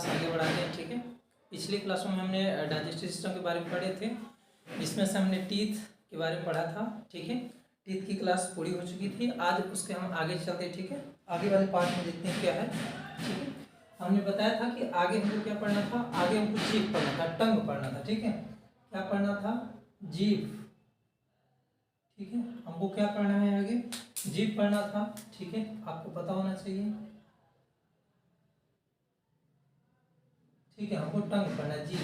Class आगे बढ़ाते हैं। ठीक है, पिछले क्लासों में हमने डाइजेस्टिव सिस्टम के बारे में पढ़े थे, इसमें से हमने टीथ के बारे में पढ़ा था। ठीक है, टीथ की क्लास पूरी हो चुकी थी। आज उसके हम आगे चलते हैं। ठीक है, आगे वाले पार्ट में देखते हैं क्या है। ठीक है, हमने बताया था कि आगे हमको क्या पढ़ना था, आगे हमको जीभ पढ़ना था, टंग पढ़ना था। ठीक है, क्या पढ़ना था, जीभ। ठीक है, हमको क्या पढ़ना है आगे, जीभ पढ़ना था। ठीक है, आपको पता होना चाहिए। ठीक है, हमको टंग पढ़ना है, जीभ।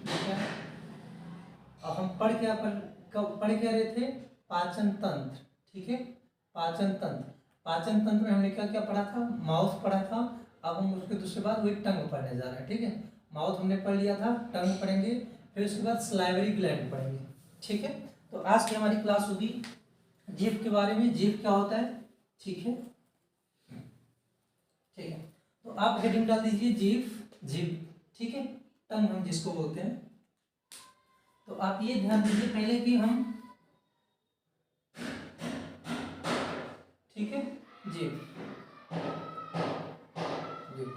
ठीक है, अब हम पढ़ क्या रहे थे, पाचन तंत्र। ठीक है, पाचन तंत्र, पाचन तंत्र में हमने क्या क्या पढ़ा था, माउथ पढ़ा था। अब हम उसके दूसरे बाद वही टंग पढ़ने जा रहे हैं। ठीक है, माउथ हमने पढ़ लिया था, टंग पढ़ेंगे, फिर उसके बाद सलाइवरी ग्लैंड पढ़ेंगे। ठीक है, तो आज की हमारी क्लास होगी जीभ के बारे में, जीभ क्या होता है। ठीक है, ठीक है, तो आप हेडिंग डाल दीजिए जीभ, जीभ। ठीक है, टंग हम जिसको बोलते हैं। तो आप ये ध्यान दीजिए पहले कि हम, ठीक है, जीभ, जीभ,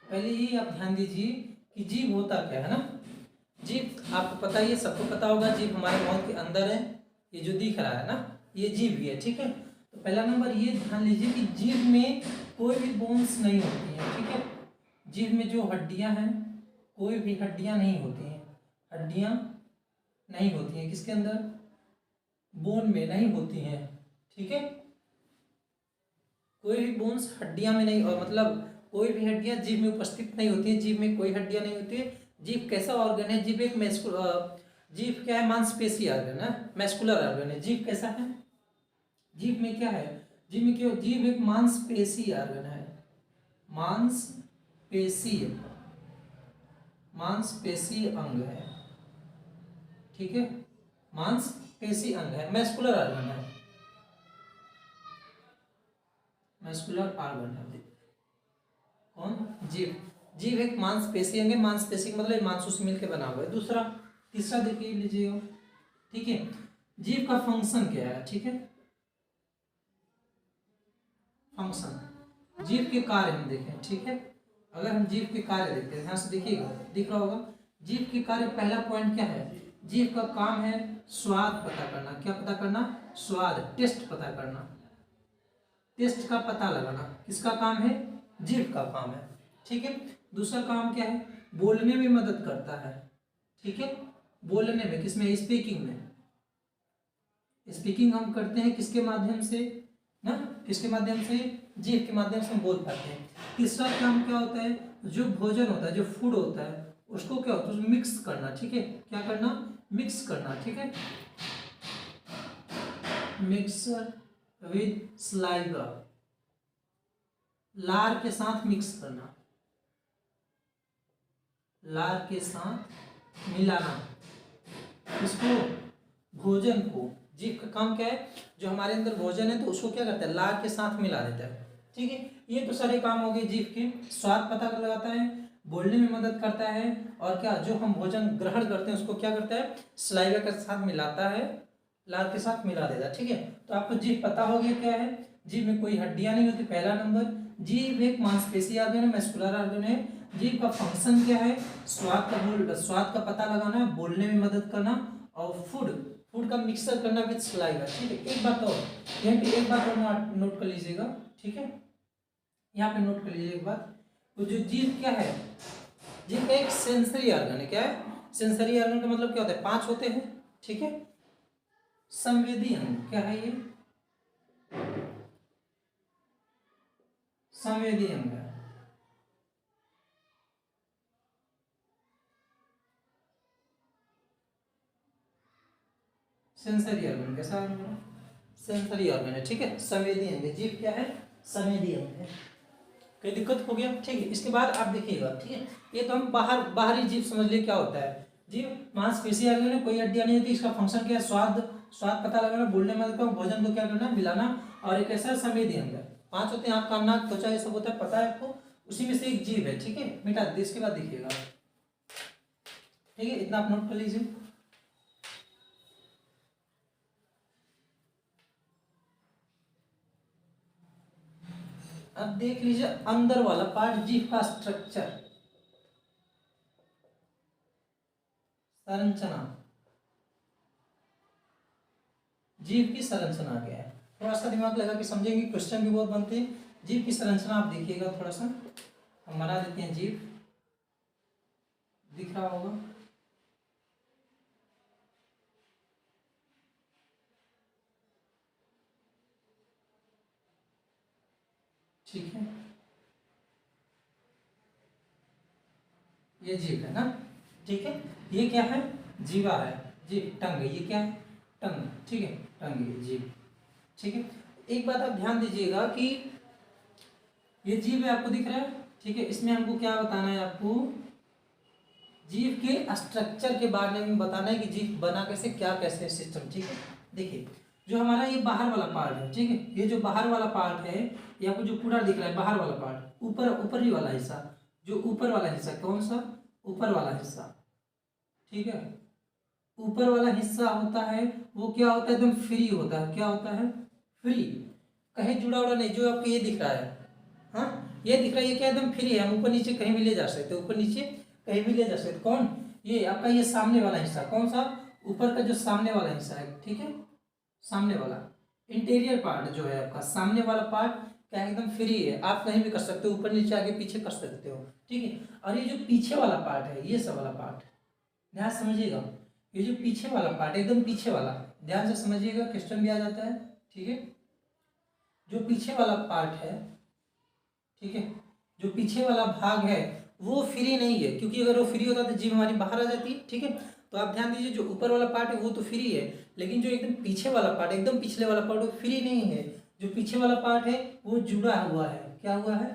पहले ये आप ध्यान दीजिए कि जीभ होता क्या है ना। जीभ आपको पता ही है, सबको पता होगा, जीभ हमारे माउथ के अंदर है, ये जो दिख रहा है ना, ये जीभ ही है। ठीक है, तो पहला नंबर ये ध्यान लीजिए कि जीभ में कोई भी बोन्स नहीं होती है। ठीक है, जीभ में जो हड्डियां हैं, कोई भी हड्डियां नहीं होती हैं, हड्डियां नहीं होती हैं, किसके अंदर, बोन में नहीं होती हैं। ठीक है, कोई भी बोन्स हड्डियां में नहीं, और मतलब कोई भी हड्डियां जीभ में उपस्थित नहीं होती है, जीभ में कोई हड्डियां नहीं होती है। जीभ कैसा ऑर्गन है, जीभ एक जीभ क्या है, मांसपेशी ऑर्गन है, मैस्कुलर ऑर्गन है। जीभ कैसा है, जीभ में क्या है, जीभ में क्या, जीभ एक मांसपेशी ऑर्गन है, मांसपेशी, मांसपेशी अंग है। ठीक है, मांसपेशी अंग है, मैस्कुलर ऑर्गन है, मैस्कुलर ऑर्गन है कौन, जीभ। जीभ एक मांसपेशी अंग है, मांसपेशी का मतलब मांसों से मिलकर बना हुआ है। दूसरा, तीसरा देखिए लीजिएगा। ठीक है, जीभ का फंक्शन क्या है। ठीक है, फंक्शन, जीभ के कार्य हम देखें। ठीक है, अगर हम जीभ के कार्य देखते हैं, ध्यान से देखिएगा, दिख रहा होगा जीभ के कार्य। पहला पॉइंट क्या है, जीभ का काम है स्वाद पता करना। क्या पता करना, स्वाद, टेस्ट पता करना, टेस्ट का पता लगाना किसका काम है, जीभ का काम है। ठीक है, दूसरा काम क्या है, बोलने में मदद करता है। ठीक है, बोलने में, किसमें, स्पीकिंग में। स्पीकिंग हम करते हैं किसके माध्यम से ना, किसके माध्यम से, जीभ के माध्यम से हम बोल पाते हैं। तीसरा काम क्या होता है, जो भोजन होता है, जो फूड होता है, उसको क्या होता है, मिक्स करना। ठीक है, क्या करना, मिक्स करना। ठीक है, मिक्सर विद स्लाइवा, लार के साथ मिक्स करना, लार के साथ मिलाना, इसको, भोजन को। जीभ का काम क्या है, जो हमारे अंदर भोजन है तो उसको क्या करता है, लार के साथ मिला देता है। ठीक है, ये तो सारे काम हो गए जीभ के। स्वाद पता कर लगाता है, बोलने में मदद करता है, और क्या, जो हम भोजन ग्रहण करते हैं उसको क्या करता है, सलाइवा के साथ मिलाता है, लार के साथ मिला देता है। ठीक है, तो आपको जीभ पता हो गया क्या है, जीभ में कोई हड्डियां नहीं होती, पहला नंबर। जीभ एक मांसपेशी ऑर्गन है, मैस्कुलर ऑर्गन है। जीभ का फंक्शन क्या है, स्वाद का पता लगाना, बोलने में मदद करना, और फूड, फूड का मिक्सर करना विद सलाइवा। ठीक है, एक बात और, यहाँ पे एक बात और नोट कर लीजिएगा। ठीक है, यहाँ पे नोट कर लीजिए एक बात, तो जो जीभ क्या है, जीभ का एक सेंसरी ऑर्गन है। क्या है, सेंसरी ऑर्गन का मतलब क्या होता है, 5 होते हैं। ठीक है, संवेदी अंग, क्या है ये, संवेदी अंग है। सेंसरी ऑर्गन, कैसा ऑर्गन, सेंसरी ऑर्गन है। ठीक है, संवेदी अंग, जीभ क्या है, संवेदी अंग है। कोई दिक्कत हो गया। ठीक है, इसके बाद आप देखिएगा। ठीक है, ये तो हम बाहरी जीभ समझ लिए क्या होता है, जीभ मांसपेशी ऑर्गन है, कोई हड्डियां नहीं होती, इसका फंक्शन क्या है, स्वाद, स्वाद पता लगाना, बोलने में मदद करना, भोजन को क्या करना, मिलाना, और एक ऐसा संवेदी अंग है। 5 होते हैं, आपका नाक, त्वचा, ये सब होता है, पता है आपको, उसी में से एक जीभ है। ठीक है, मिटा दे, इसके बाद देखिएगा। ठीक है, इतना आप नोट कर लीजिए। अब देख लीजिए अंदर वाला पार्ट, जीभ का स्ट्रक्चर, संरचना, जीभ की संरचना क्या है, थोड़ा सा दिमाग लगा के समझेंगे, क्वेश्चन भी बहुत बनते हैं। जीभ की संरचना आप देखिएगा, थोड़ा सा हम बना देते हैं। जीभ दिख रहा होगा, ठीक है, ये जीभ है ना, ठीक है। ये क्या है, जीवा है, जीभ, टंग है, ये क्या है, टंग, ठीक है, टंग है, जीभ, ठीक है। एक बात आप ध्यान दीजिएगा कि ये जीभ है, आपको दिख रहा है, ठीक है। इसमें हमको क्या बताना है, आपको जीभ के स्ट्रक्चर के बारे में बताना है कि जीभ बना कैसे, क्या कैसे सिस्टम, ठीक है। देखिए जो हमारा ये बाहर वाला पार्ट है, ठीक है, ये जो बाहर वाला पार्ट है, ये आपको जो पूरा दिख रहा है बाहर वाला पार्ट, ऊपरी वाला हिस्सा, जो ऊपर वाला हिस्सा, कौन सा, ऊपर वाला हिस्सा, ठीक है। ऊपर वाला हिस्सा होता है वो क्या होता है, एकदम फ्री होता है, क्या होता है, फ्री, कहीं जुड़ा उड़ा नहीं। जो आपको ये दिख रहा है, हाँ ये दिख रहा है, ये क्या एकदम फ्री है, हम ऊपर नीचे कहीं भी ले जा सकते हैं, ऊपर नीचे कहीं भी ले जा सकते। कौन, ये आपका ये सामने वाला हिस्सा, कौन सा, ऊपर का जो सामने वाला हिस्सा है, ठीक है, सामने वाला इंटीरियर पार्ट जो है आपका, सामने वाला पार्ट क्या है, एकदम फ्री है, आप कहीं भी कर सकते हो, ऊपर नीचे आगे पीछे कर सकते हो, ठीक है। और ये जो पीछे वाला पार्ट है, ये सब वाला पार्ट ध्यान से समझिएगा, ये जो पीछे वाला पार्ट, एकदम पीछे वाला, ध्यान से समझिएगा, क्वेश्चन भी आ जाता है, ठीक है। जो पीछे वाला पार्ट है, ठीक है, जो पीछे वाला भाग है वो फ्री नहीं है, क्योंकि अगर वो फ्री होता तो जीभ हमारी बाहर आ जाती, ठीक है। तो आप ध्यान दीजिए, जो ऊपर वाला पार्ट है वो तो फ्री है, लेकिन जो एकदम पीछे वाला पार्ट, एकदम पिछले वाला पार्ट, वो फ्री नहीं है। जो पीछे वाला पार्ट है वो जुड़ा हुआ है, क्या हुआ है,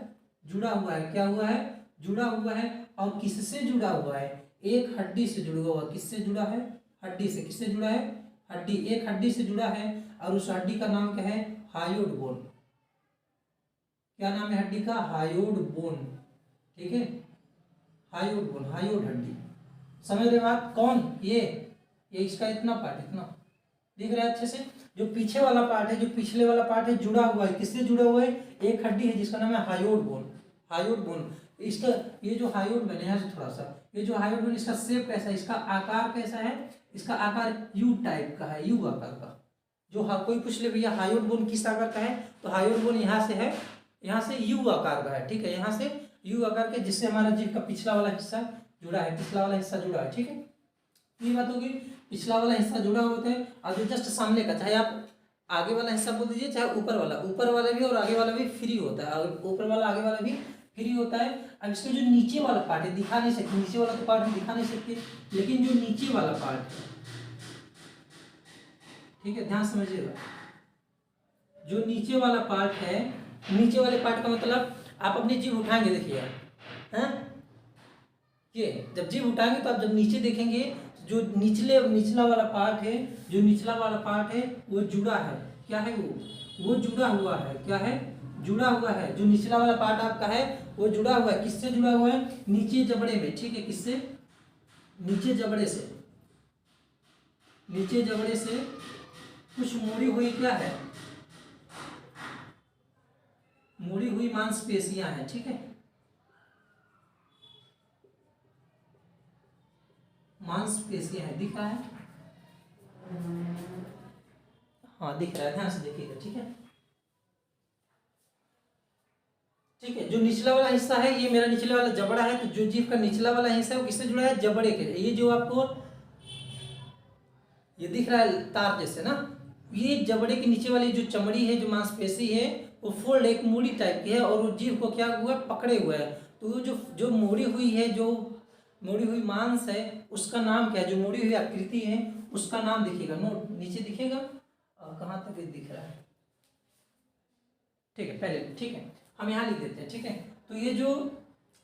जुड़ा हुआ है, क्या हुआ है, जुड़ा हुआ है। और किससे जुड़ा हुआ है, एक हड्डी से जुड़ा हुआ, किससे जुड़ा है, हड्डी से, किससे जुड़ा है, हड्डी, एक हड्डी से जुड़ा है, और उस हड्डी का नाम क्या है, हायोड बोन, क्या नाम है हड्डी का, हायोड बोन, ठीक है, हायोड बोन, हायोड हड्डी, समझ रहे बात, कौन, ये इसका इतना पार्ट, इतना दिख रहा है अच्छे से। जो पीछे वाला पार्ट है, जो पिछले वाला पार्ट है, जुड़ा हुआ है, किससे जुड़ा हुआ है, एक हड्डी है जिसका नाम है हायोड बोन, हायोड बोन। इसका ये जो हायोड बोन है, यहाँ से थोड़ा सा, ये जो हायोड बोन, इसका शेप कैसा है, इसका आकार कैसा है, इसका आकार यू टाइप का है, यू आकार का। जो कोई पूछ ले भैया हायोड बोन किस आकार का है, तो हायोड बोन यहाँ से है, यहाँ से यू आकार का है, ठीक है, यहाँ से यू आकार के, जिससे हमारा जीभ का पिछला वाला हिस्सा जुड़ा है, पिछला वाला हिस्सा जुड़ा है, ठीक है। ये बात होगी, पिछला वाला हिस्सा जुड़ा होता है, और जो जस्ट सामने का, चाहे आप आगे वाला हिस्सा बोल दीजिए, चाहे ऊपर वाला भी और आगे वाला भी फ्री होता है, और ऊपर वाला आगे वाला भी फ्री होता है। अब इसका जो नीचे वाला पार्ट है, दिखा नहीं सकते, नीचे वाला तो पार्ट हम दिखा नहीं सकते, लेकिन जो नीचे वाला पार्ट है, ठीक है, ध्यान समझिएगा, जो नीचे वाला पार्ट है, नीचे वाले पार्ट का मतलब आप अपनी जीभ उठाएंगे, देखिए हैं, ये जब जीभ उठाएंगे तो आप जब नीचे देखेंगे, जो निचला वाला पार्ट है, जो निचला वाला पार्ट है वो जुड़ा है, क्या है वो जुड़ा हुआ है, क्या है, जुड़ा हुआ है। जो निचला वाला पार्ट आपका है वो जुड़ा हुआ है, किससे जुड़ा हुआ है, नीचे जबड़े में, ठीक है, किससे, नीचे जबड़े से, नीचे जबड़े से कुछ मुड़ी हुई क्या है, मुड़ी हुई मांसपेशियां हैं, ठीक है, मांसपेशियां हैं, दिख रहा है, हाँ दिख रहा है, ध्यान से देखिएगा, ठीक है, ठीक है। जो निचला वाला हिस्सा है, ये मेरा निचले वाला जबड़ा है, तो जो जीभ का निचला वाला हिस्सा है वो किससे जुड़ा है, जबड़े के, ये जो आपको ये दिख रहा है तार जैसे ना, ये जबड़े के नीचे वाली जो चमड़ी है, जो मांसपेशी है, वो फोल्ड एक मूड़ी टाइप की है, और वो जीभ को क्या हुआ, पकड़े हुआ है। तो जो जो मोड़ी हुई है, जो मोड़ी हुई मांस है, उसका नाम क्या है, जो मोड़ी हुई आकृति है उसका नाम दिखेगा, नोट नीचे दिखेगा, कहाँ तक दिख रहा है, ठीक है, पहले, ठीक है, हम यहाँ लिख देते हैं, ठीक है। तो ये जो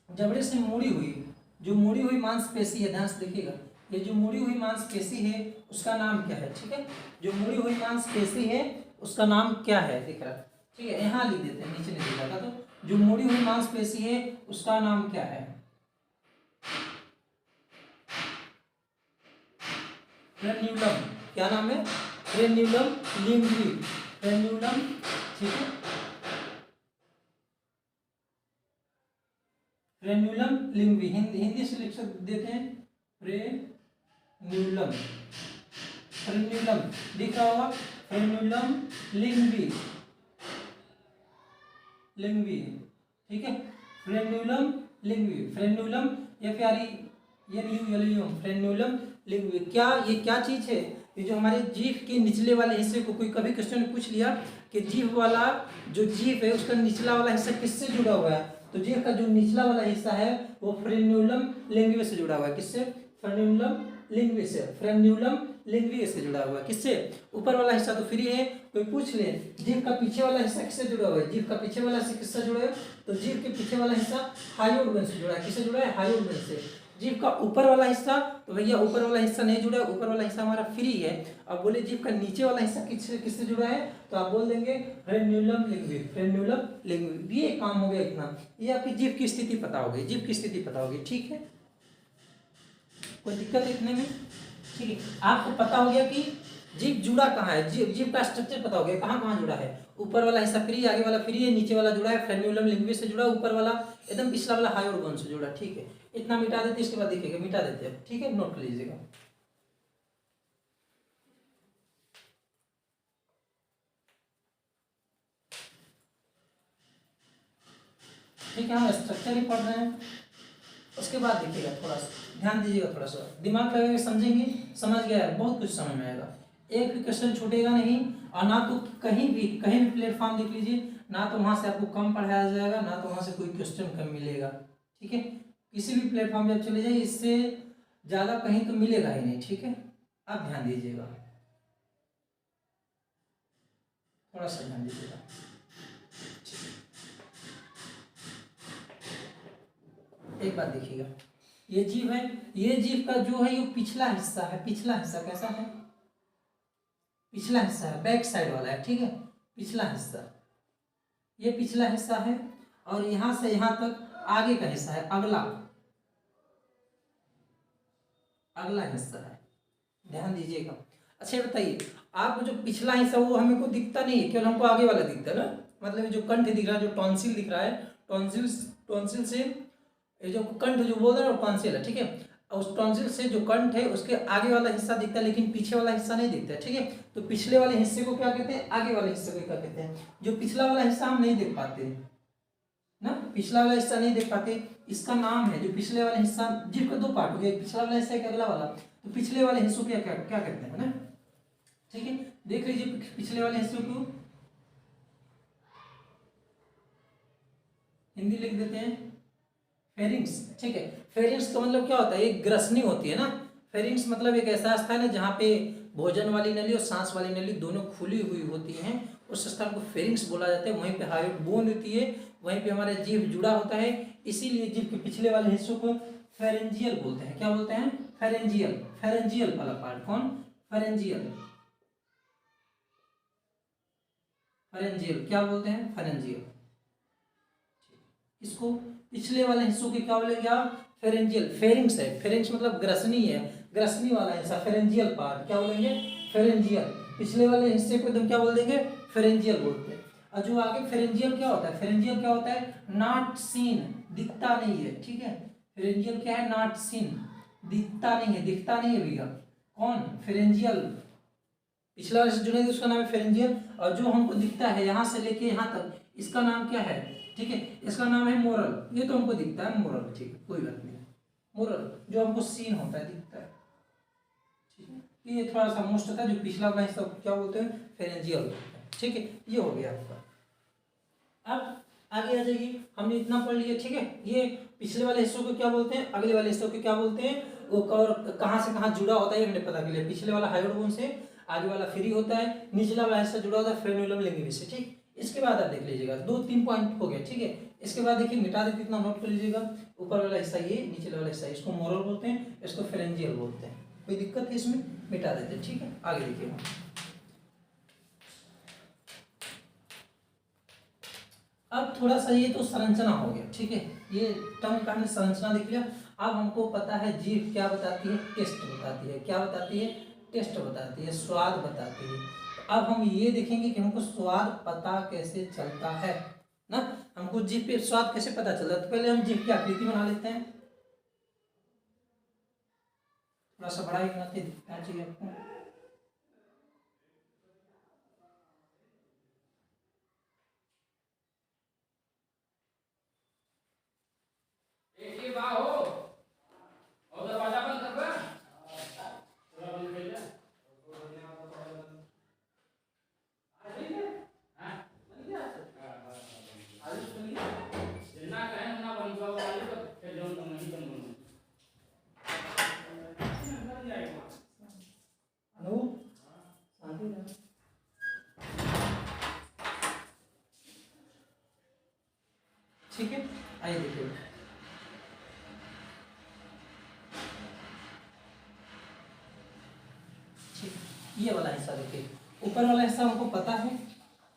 जबड़े से मुड़ी हुई, जो मुड़ी हुई मांसपेशी है, ध्यान से देखिएगा, ये जो मुड़ी हुई मांसपेशी है उसका नाम क्या है, ठीक है, जो मुड़ी हुई मांसपेशी है उसका नाम क्या है, दिख रहा है, ठीक है, यहाँ लिख देते हैं, नीचे नहीं दिख रहा था, तो जो मुड़ी हुई मांसपेशी है उसका नाम क्या है, फ्रेन्यूलम, क्या नाम है, फ्रेन्यूलम लिंगुई, फ्रेन्यूलम, ठीक है, फ्रेन्यूलम लिंग्वी, हिंदी से लिख देते हैं फ्रेन्यूलम, फ्रेन्यूलम दिख रहा होगा, फ्रेन्यूलम लिंग्वी, लिंग्वी, ठीक है, फ्रेन्यूलम लिंग्वी, फ्रेन्यूलम फ्रेन्यूलम लिंग्वी। क्या ये क्या चीज है? ये जो हमारे जीभ के निचले वाले हिस्से को, कोई कभी क्वेश्चन पूछ लिया कि जीभ वाला जो जीभ है उसका निचला वाला हिस्सा किससे जुड़ा हुआ है, तो जीभ का जो निचला वाला हिस्सा है वो फ्रेन्यूलम लिंग्वी से जुड़ा हुआ है। किससे? फ्रेन्यूलम लिंग्वी से, फ्रेन्यूलम लिंग्वी से जुड़ा हुआ है। किससे? ऊपर वाला हिस्सा तो फ्री है, कोई पूछ ले जीभ का पीछे वाला हिस्सा किससे जुड़ा हुआ है, जीभ का पीछे वाला हिस्सा किससे जुड़ा है, तो जीभ के पीछे वाला हिस्सा हायोइड बोन से जुड़ा है। किससे जुड़ा है? हायोइड बोन से। जीभ का ऊपर वाला हिस्सा, तो भैया ऊपर वाला हिस्सा नहीं जुड़ा है, ऊपर वाला हिस्सा हमारा फ्री है। अब बोले जीभ का नीचे वाला हिस्सा किससे जुड़ा है, तो आप बोल देंगे फ्रेन्यूलम लिंग्वी, फ्रेन्यूलम लिंग्वी। ये काम हो गया इतना, ये आपकी जीभ की स्थिति पता होगी, जीभ की स्थिति पता होगी, ठीक है, कोई दिक्कत है इतने में? ठीक है, आपको पता हो गया कि जीभ जुड़ा कहाँ है, जीभ का स्ट्रक्चर पता हो गया कहाँ कहाँ जुड़ा है। ऊपर वाला हिस्सा फ्री, आगे वाला फ्री है, नीचे वाला जुड़ा है फ्रेन्यूलम लिंग्वी से जुड़ा, ऊपर वाला एकदम पिछला वाला हायोइड बोन से जुड़ा, ठीक है। इतना मिटा देते, इसके बाद देखिएगा, मिटा देते हैं, ठीक है, नोट कर लीजिएगा। ठीक है, हम स्ट्रक्चर ही पढ़ रहे हैं, उसके बाद देखिएगा, थोड़ा सा ध्यान दीजिएगा, थोड़ा सा दिमाग लगाएंगे, समझेंगे, समझ गया है, बहुत कुछ समझ में आएगा, एक भी क्वेश्चन छूटेगा नहीं। और ना तो कहीं भी प्लेटफॉर्म देख लीजिए, ना तो वहां से आपको कम पढ़ाया जाएगा, ना तो वहां से कोई क्वेश्चन कम मिलेगा, ठीक है। किसी भी प्लेटफॉर्म पे आप चले जाइए, इससे ज़्यादा कहीं तो मिलेगा ही नहीं, ठीक है। आप ध्यान दीजिएगा, थोड़ा सा ध्यान दीजिएगा। एक बात देखिएगा, ये जीभ है, ये जीभ का जो है ये पिछला हिस्सा है, पिछला हिस्सा कैसा है, पिछला हिस्सा है, बैक साइड वाला है, ठीक है, पिछला हिस्सा, ये पिछला हिस्सा है। और यहां से यहां तक आगे का हिस्सा है, अगला हिस्सा है, ध्यान दीजिएगा। अच्छा बताइए, आपको जो पिछला हिस्सा वो हमें को दिखता नहीं है, केवल हमको आगे वाला दिखता है ना, मतलब जो कंठ दिख रहा है, जो टॉन्सिल दिख रहा है, टॉन्सिल से ये जो कंठ जो बोल रहे हैं वो टॉन्सिल है, ठीक है। और उस टॉन्सिल से जो कंठ है उसके आगे वाला हिस्सा दिखता है, लेकिन पीछे वाला हिस्सा नहीं दिखता है, ठीक है। तो पिछले वाले हिस्से को क्या कहते हैं, आगे वाले हिस्से को क्या कहते हैं। जो पिछला वाला हिस्सा हम नहीं देख पाते ना, पिछला वाला हिस्सा नहीं देख पाते, इसका नाम है, जो पिछले वाला हिस्सा, जीभ का दो पार्ट हो गया, पिछला वाला हिस्सा एक अगला वाला, तो पिछले वाले हिस्सों को क्या कहते हैं ना, ठीक है। देख लीजिए पिछले वाले हिस्सों को हिंदी लिख देते हैं फेरिंग्स, ठीक है। फेरिंग्स का मतलब क्या होता है, एक ग्रसनी होती है ना। फेरिंग्स मतलब एक ऐसा स्थान है जहाँ पे भोजन वाली नली और सांस वाली नली दोनों खुली हुई होती हैं, उस स्थान को फेरिंग्स बोला जाता है। वहीं पे हायोइड बोन होती है, वहीं पे हमारा जीभ जुड़ा होता है, इसीलिए जीभ के पिछले वाले हिस्सों को फेरेंजियल बोलते हैं। क्या बोलते हैं? फेरेंजियल, फेरेंजियल वाला पार्ट, कौन? फेरेंजियल, फेरेंजियल, क्या बोलते हैं? फेरेंजियल। इसको पिछले वाले हिस्सों के क्या बोलेंगे आप? फेरेंजियल। फेरिंग्स है, फेरिंग्स मतलब ग्रसनी है, ग्रसनी वाला हिस्सा, फेरेंजियल पार्ट, क्या बोलेंगे? फेरेंजियल। पिछले वाले हिस्से को एकदम क्या बोल देंगे? फेरेंजियल बोलते हैं। और जो आगे फेरेंजियल क्या होता है? फेरेंजियल क्या होता है? नॉट सीन, दिखता नहीं है, ठीक है। फेरेंजियल क्या है? नॉट सीन, दिखता नहीं है, दिखता नहीं है भैया। कौन? फेरेंजियल। पिछला वाले से जुड़े उसका नाम है फेरेंजियल, और जो हमको दिखता है यहाँ से लेके यहाँ तक, इसका नाम क्या है? ठीक है, इसका नाम है मोरल। ये तो हमको दिखता है मोरल, ठीक है, कोई बात नहीं। मोरल जो हमको सीन होता है, दिखता है, ठीक है। ये थोड़ा सा मोस्ट होता है, जो पिछला वाला हिस्सा क्या बोलते हैं? फेरेंजियल, ठीक है। ये हो गया आपका। अब आगे आ जाइए, हमने इतना पढ़ लिया, ठीक है। ये पिछले वाले हिस्सों को क्या बोलते हैं, अगले वाले हिस्सों को क्या बोलते हैं, वो और कहाँ से कहाँ जुड़ा होता है हमने पता कर लिया। पिछले वाला हायोइड बोन से, आगे वाला फ्री होता है, निचला वाला हिस्सा जुड़ा होता है फ्रेन्यूलम लिंग्वी से, ठीक। इसके बाद आप देख लीजिएगा, 2-3 पॉइंट हो गए, ठीक है। इसके बाद देखिए, मिटा देते, इतना नोट कर लीजिएगा। ऊपर वाला हिस्सा ये, नीचे वाला हिस्सा इसको मोरल बोलते हैं, इसको फेरेंजियल बोलते हैं। कोई दिक्कत है इसमें? मिटा देते हैं, ठीक है। आगे देखिएगा, अब थोड़ा सा ये तो संरचना हो गया, ठीक है। ये टर्म का हमने संरचना देख लिया। अब हमको पता है जीभ क्या बताती है? टेस्ट बताती है। क्या बताती है? टेस्ट बताती है, स्वाद बताती है। अब हम ये देखेंगे कि हमको स्वाद पता कैसे चलता है। ना। हमको जीभ पे स्वाद कैसे पता चलता है, तो पहले हम जीभ की आकृति बना लेते हैं। थोड़ा सा बड़ा ही बनाते दिखना चाहिए आपको। अनु, शांति रहो। ठीक है, आइए देखिए। ठीक, ये वाला हिस्सा देखिए, ऊपर वाला हिस्सा हमको पता है,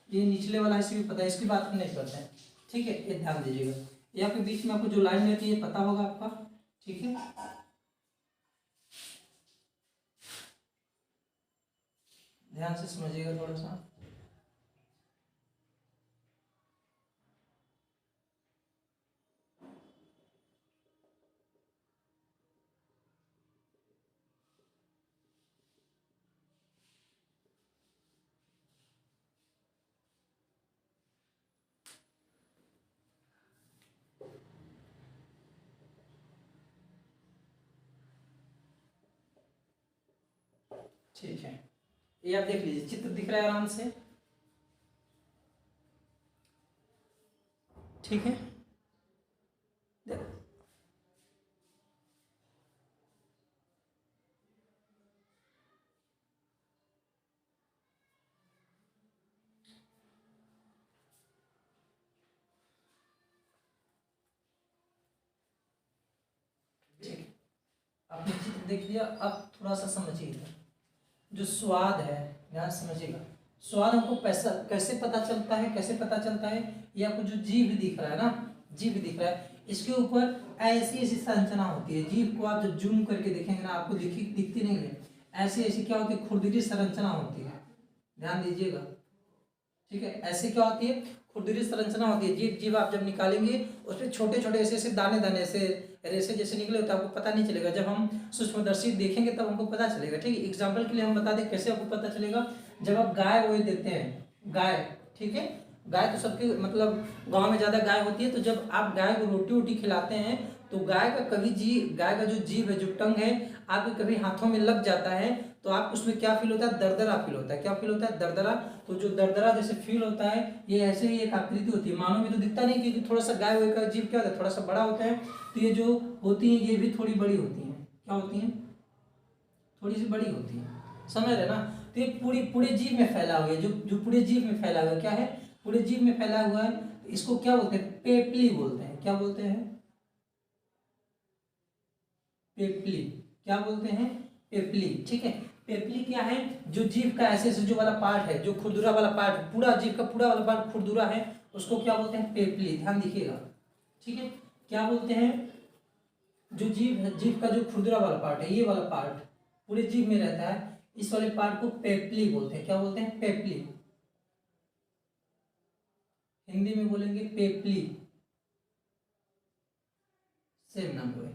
ये निचले वाला हिस्सा भी पता है, इसकी बात हम नहीं करते हैं। ठीक है, ये ध्यान दीजिएगा, यहाँ पे बीच में आपको जो लाइन रहती है ये पता होगा आपका। ठीक है, ध्यान से समझिएगा थोड़ा सा। ठीक है, ये आप देख लीजिए, चित्र दिख रहा है आराम से। ठीक है, ठीक, आपने चित्र देख लिया, अब थोड़ा सा समझिएगा जो स्वाद है, ध्यान समझिएगा। स्वाद हमको पैसा कैसे पता चलता है, कैसे पता चलता है, ये आपको जो जीभ दिख रहा है ना, जीभ दिख रहा है, इसके ऊपर ऐसी ऐसी संरचना होती है। जीभ को आप जब जूम करके देखेंगे ना, आपको दिखती नहीं है, ऐसी ऐसी क्या होती है, खुरदरी संरचना होती है, ध्यान दीजिएगा। ठीक है, ऐसे क्या होती है, खुरदरी संरचना होती है। जीभ आप जब निकालेंगे उसमें छोटे छोटे ऐसे ऐसे दाने दाने ऐसे रेसे जैसे निकले होते हैं, आपको पता नहीं चलेगा। जब हम सूक्ष्मदर्शी देखेंगे तब हमको पता चलेगा। ठीक है, एग्जाम्पल के लिए हम बता दें कैसे आपको पता चलेगा। जब आप गाय वो देते हैं, गाय, ठीक है, गाय तो सबके मतलब गांव में ज़्यादा गाय होती है, तो जब आप गाय को रोटी वोटी खिलाते हैं तो गाय का जो जीभ है, जो टंग है, आपके कभी हाथों में लग जाता है तो आप उसमें क्या फील होता है, दरदरा फील होता है। क्या फील होता है, दरदरा। तो जो दरदरा जैसे फील होता है, ये ऐसे ही एक आकृति होती है। मानव में तो दिखता नहीं, क्योंकि थोड़ा सा गाय का जीभ क्या होता है, थोड़ा सा बड़ा होता है, तो ये जो होती है ये भी थोड़ी बड़ी होती है। क्या होती है, थोड़ी सी बड़ी होती है, समझ रहे ना। तो ये पूरे जीभ में फैला हुआ है, जो पूरे जीभ में फैला हुआ है, क्या है, पूरे जीभ में फैला हुआ है। इसको क्या बोलते हैं, पेपली बोलते हैं। क्या बोलते हैं, पेपली। क्या बोलते हैं, पेपली। ठीक है, पेपली क्या है, जो जीभ का ऐसे जो वाला पार्ट है, जो खुरदुरा वाला पार्ट, पूरा जीभ का पूरा वाला पार्ट खुरदुरा है, उसको क्या बोलते हैं, पेपली। ध्यान दिखिएगा। ठीक है, क्या बोलते हैं, जो जीभ का जो खुरदुरा वाला पार्ट है, ये वाला पार्ट पूरे जीभ में रहता है, इस वाले पार्ट को पेपली बोलते हैं। क्या बोलते हैं, पेपली। हिंदी में बोलेंगे पेपली, सेम नाम हुए।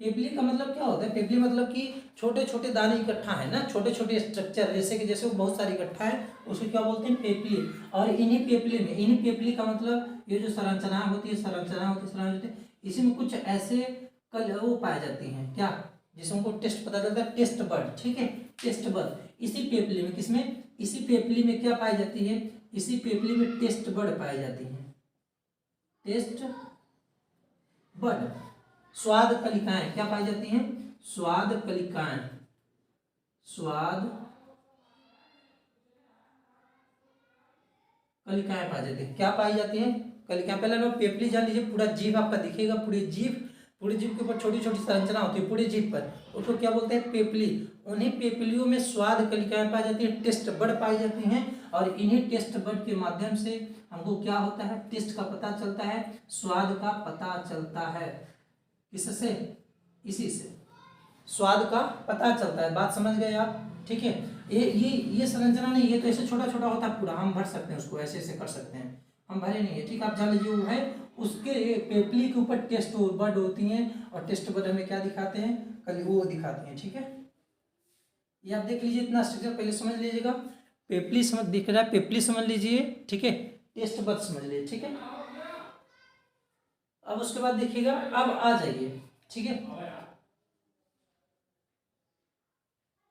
पेपली का मतलब क्या होता है, पेपली मतलब कि छोटे छोटे दाने इकट्ठा है ना, छोटे छोटे स्ट्रक्चर जैसे कि जैसे वो बहुत सारे इकट्ठा है, उसको क्या बोलते हैं, पेपली। और इन्हीं पेपली का मतलब ये जो संरचनाएं होती है, इसी में कुछ ऐसे कल वो पाई जाती हैं, क्या, जिसमें हमको टेस्ट पता चलता है, टेस्ट बड। ठीक है, टेस्ट बड इसी पेपली में, किसमें, इसी पेपली में क्या पाई जाती है, इसी पेपली में टेस्ट बड पाई जाती है, टेस्ट बड। स्वाद कलिकाएं क्या पाई जाती हैं, स्वाद कलिकाएं, स्वाद कलिकाएं पाई जाती है। क्या पाई जाती हैं, कलिकाएं। पहले लोग पेपली जान लीजिए, पूरा जीभ आपका दिखेगा, पूरी जीभ के ऊपर छोटी छोटी संरचना होती है पूरे जीभ पर, उसको क्या बोलते हैं, पेपली। उन्हीं पेपलियों में स्वाद कलिकाएं पाई जाती है, टेस्ट बड पाई जाती हैं, और इन्हीं टेस्ट बड के माध्यम से हमको क्या होता है, टेस्ट का पता चलता है, स्वाद का पता चलता है। किससे, इसी से स्वाद का पता चलता है। बात समझ गए आप। ठीक है, ये संरचना नहीं, ये तो ऐसे छोटा छोटा होता है पूरा, हम भर सकते हैं उसको, ऐसे ऐसे कर सकते हैं हम भरे नहीं है, ठीक है। आप जान लीजिए वो है, उसके पेपली के ऊपर टेस्ट बर्ड होती हैं और टेस्ट बर्ड हमें क्या दिखाते हैं, कल वो दिखाते हैं, ठीक है। ये आप देख लीजिए, इतना स्ट्रक्चर पहले समझ लीजिएगा। पेपली समझ दिख रहा है, पेपली समझ लीजिए, ठीक है। टेस्ट बर्ड समझ लीजिए, ठीक है। अब उसके बाद देखिएगा, अब आ जाइए, ठीक है,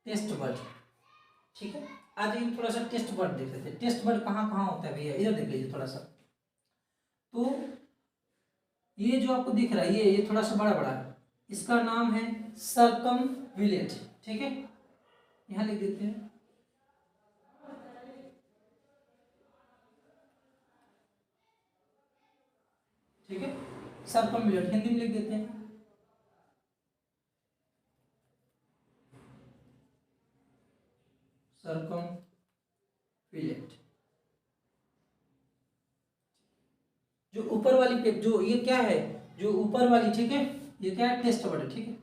टेस्ट बर्ड, ठीक है। आज ये थोड़ा सा टेस्ट बर्ड देख लेते हैं। टेस्ट बर्ड कहाँ कहाँ होता है भैया, इधर देख लीजिए थोड़ा सा। तो ये जो आपको दिख रहा है, ये थोड़ा सा बड़ा बड़ा है, इसका नाम है सर्कमविलेट, ठीक है। यहाँ लिख देते हैं, ठीक है, सर्कमविलेट हिंदी में लिख देते हैं। सर्कमविलेट, जो ऊपर वाली पेप, जो ये क्या है, जो ऊपर वाली, ठीक है, ये क्या है, टेस्ट बर्ड है, ठीक है।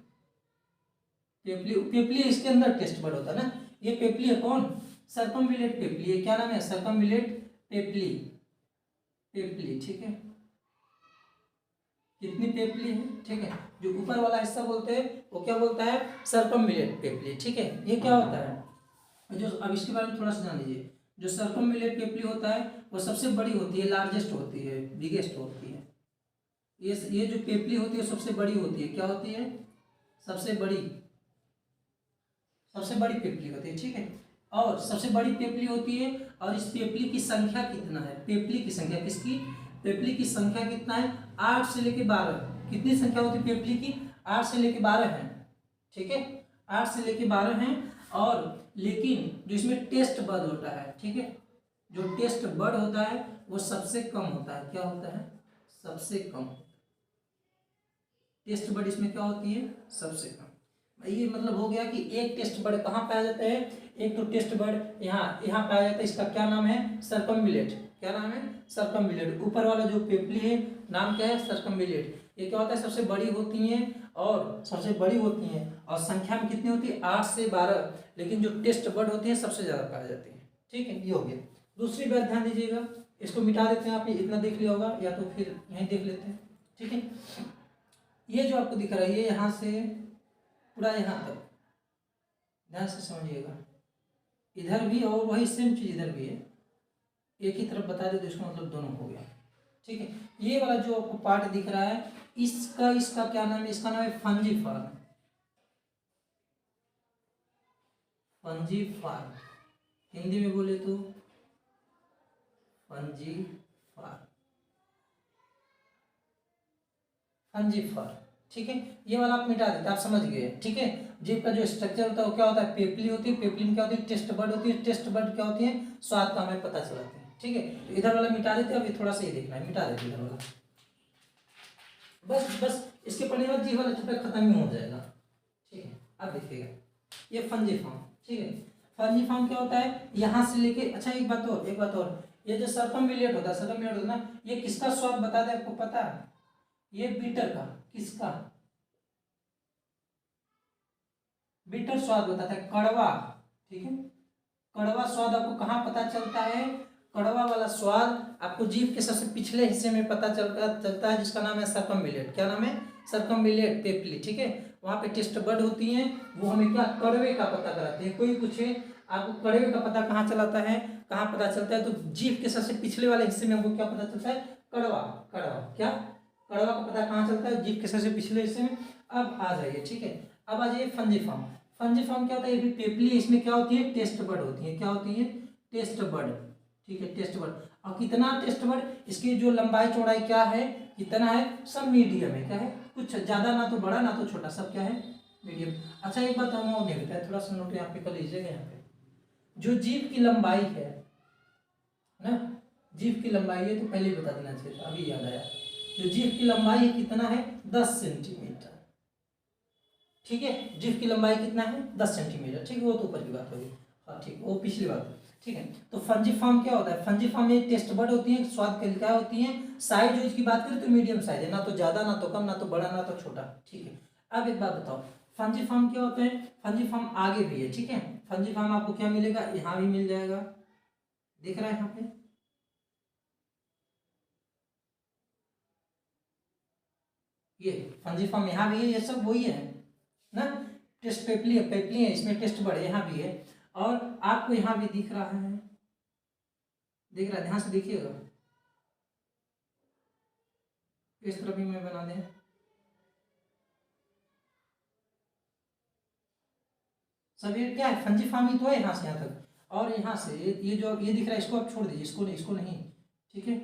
पेपली, पेपली इसके अंदर टेस्ट बर्ड होता है ना, ये पेपली है कौन, सर्कमविलेट पेपली, ये क्या नाम है, सर्कमविलेट पेपली, पेपली, ठीक है। कितनी पेपली है, ठीक है। जो ऊपर वाला हिस्सा बोलते हैं वो क्या बोलता है, सर्कमविलेट पेपली, ठीक है। ये क्या होता है, जो अब इसके बारे में थोड़ा सा जान लीजिए। जो सर्कमविलेट पेपली होता है वो सबसे बड़ी होती है, लार्जेस्ट होती है, बिगेस्ट होती है। ये जो पेपली होती है सबसे बड़ी होती है, क्या होती है, सबसे बड़ी, सबसे बड़ी पेपली होती है, ठीक है। और सबसे बड़ी पेपली होती है, और इस पेपली की संख्या कितना है, पेपली की संख्या, किसकी, पेपली की संख्या कितना है, 8 से लेके 12। कितनी संख्या होती है पेपली की, 8 से लेके 12 है, ठीक है, 8 से लेके 12 है। और लेकिन जो इसमें टेस्ट बर्ड होता है, ठीक है, जो टेस्ट बर्ड होता है वो सबसे कम होता है, क्या होता है, सबसे कम। टेस्ट बर्ड इसमें क्या होती है, सबसे कम। ये मतलब हो गया कि एक टेस्ट बर्ड कहाँ पाया जाता है, एक तो टेस्ट बर्ड यहाँ यहाँ पाया जाता है, इसका क्या नाम है, सर्कमविलेट, क्या नाम है, सर्कमविलेट। ऊपर वाला जो पेपली है नाम क्या है, सर्कमविलेट। ये क्या होता है, सबसे बड़ी होती हैं, और सबसे बड़ी होती हैं, और संख्या में कितनी होती है, 8 से 12। लेकिन जो टेस्ट बर्ड होती हैं सबसे ज़्यादा पाई जाती है, ठीक है। ये हो गया। दूसरी बात ध्यान दीजिएगा, इसको मिटा देते हैं, आपने इतना देख लिया होगा, या तो फिर यहीं देख लेते हैं, ठीक है। ये जो आपको दिख रहा है, ये यहाँ से पूरा यहाँ तक, ध्यान से समझिएगा। इधर भी और वही सेम चीज इधर भी है, एक ही तरफ बता दे तो इसका मतलब दोनों हो गया, ठीक है। ये वाला जो आपको पार्ट दिख रहा है, इसका इसका क्या नाम है, इसका नाम है फंजीफार, फंजीफार, हिंदी में बोले तो फंजीफार, फंजीफार, ठीक है। ये वाला आप मिटा देते, आप समझ गए, ठीक है। जीभ का जो स्ट्रक्चर होता है वो क्या होता है, पेपली होती है, पेपली में क्या होती है, टेस्ट बर्ड होती है, टेस्ट बर्ड क्या होती है, स्वाद का हमें पता चलाते हैं, ठीक है। तो इधर वाला मिटा देते हैं, अभी थोड़ा सा ये देखना है, मिटा देते इधर वाला, बस बस इसके पढ़ने के बाद जीभ वाला चैप्टर खत्म ही हो जाएगा, ठीक है। अब देखिएगा, ये फंजीफॉर्म, ठीक है। फंजीफॉर्म क्या होता है, यहाँ से लेके, अच्छा एक बात और, एक बात और, ये जो सर्कमविलेट होता है, सर्कमविलेट होता है ना, ये किसका स्वाद बता दे आपको पता है, ये बीटर का, किसका, बीटर स्वाद बताता है, कड़वा, ठीक है। कड़वा स्वाद आपको कहाँ पता चलता है, कड़वा वाला स्वाद आपको जीभ के सबसे पिछले हिस्से में पता चलता है, जिसका नाम है सर्कमविलेट, क्या नाम है, सर्कमविलेट पेपली, ठीक है। वहाँ पे टेस्ट बर्ड होती हैं, वो हमें क्या, कड़वे का पता कराते हैं। कोई पूछे आपको कड़वे का पता कहाँ चलाता है, कहाँ पता चलता है, तो जीभ के सबसे पिछले वाले हिस्से में हमको क्या पता चलता है, कड़वा, कड़वा, क्या, कड़वा का पता कहाँ चलता है, जीभ के सबसे पिछले हिस्से में। अब आ जाइए, ठीक है, अब आ जाइए फंजीफॉर्म। फंजीफॉर्म क्या होता है, ये भी पेपली, इसमें क्या होती है, टेस्ट बर्ड होती है, क्या होती है, टेस्ट बर्ड, ठीक है, टेस्ट बर्ड। और कितना टेस्ट बर्ड, इसकी जो लंबाई चौड़ाई क्या है, कितना है, सब मीडियम है, क्या है, कुछ ज़्यादा ना तो बड़ा ना तो छोटा, सब क्या है, मीडियम। अच्छा एक बात हम और नहीं बताया, थोड़ा सा नोट यहाँ पे कर लीजिएगा, यहाँ पे जो जीभ की लंबाई है ना, जीभ की लंबाई है, तो पहले ही बता देना चाहिए, अभी याद आया। जो जीभ की लंबाई है कितना है, 10 सेंटीमीटर, ठीक है। जीभ की लंबाई कितना है, 10 सेंटीमीटर, ठीक है। वो तो ऊपर की बात होगी, हाँ ठीक, वो पिछली बात, ठीक है। तो फंजीफॉर्म क्या होता है, फंजीफॉर्म में टेस्ट बर्ड होती है, स्वाद के क्या होती है, साइज जो इसकी बात करें तो मीडियम साइज है, ना तो ज्यादा ना तो कम, ना तो बड़ा ना तो छोटा, ठीक है। अब एक बात बताओ, फंजीफॉर्म क्या होता है, फंजीफॉर्म आगे भी है, ठीक है। फंजीफॉर्म आपको क्या मिलेगा, यहाँ भी मिल जाएगा, दिख रहा है यहाँ पे, ये फंजिफॉर्म यहाँ भी है, ये सब वही है ना। टेस्ट पेपली है, पेपली है, इसमें टेस्ट बर्ड यहाँ भी है। और आपको यहाँ भी दिख रहा है, दिख रहा है, ध्यान से देखिएगा। इस तरफ भी मैं बना दें, सब ये क्या है, फंजिफॉर्म ही तो है यहाँ से यहाँ तक। और यहाँ से ये जो ये दिख रहा है, इसको आप छोड़ दीजिए, इसको नहीं, इसको नहीं, ठीक है।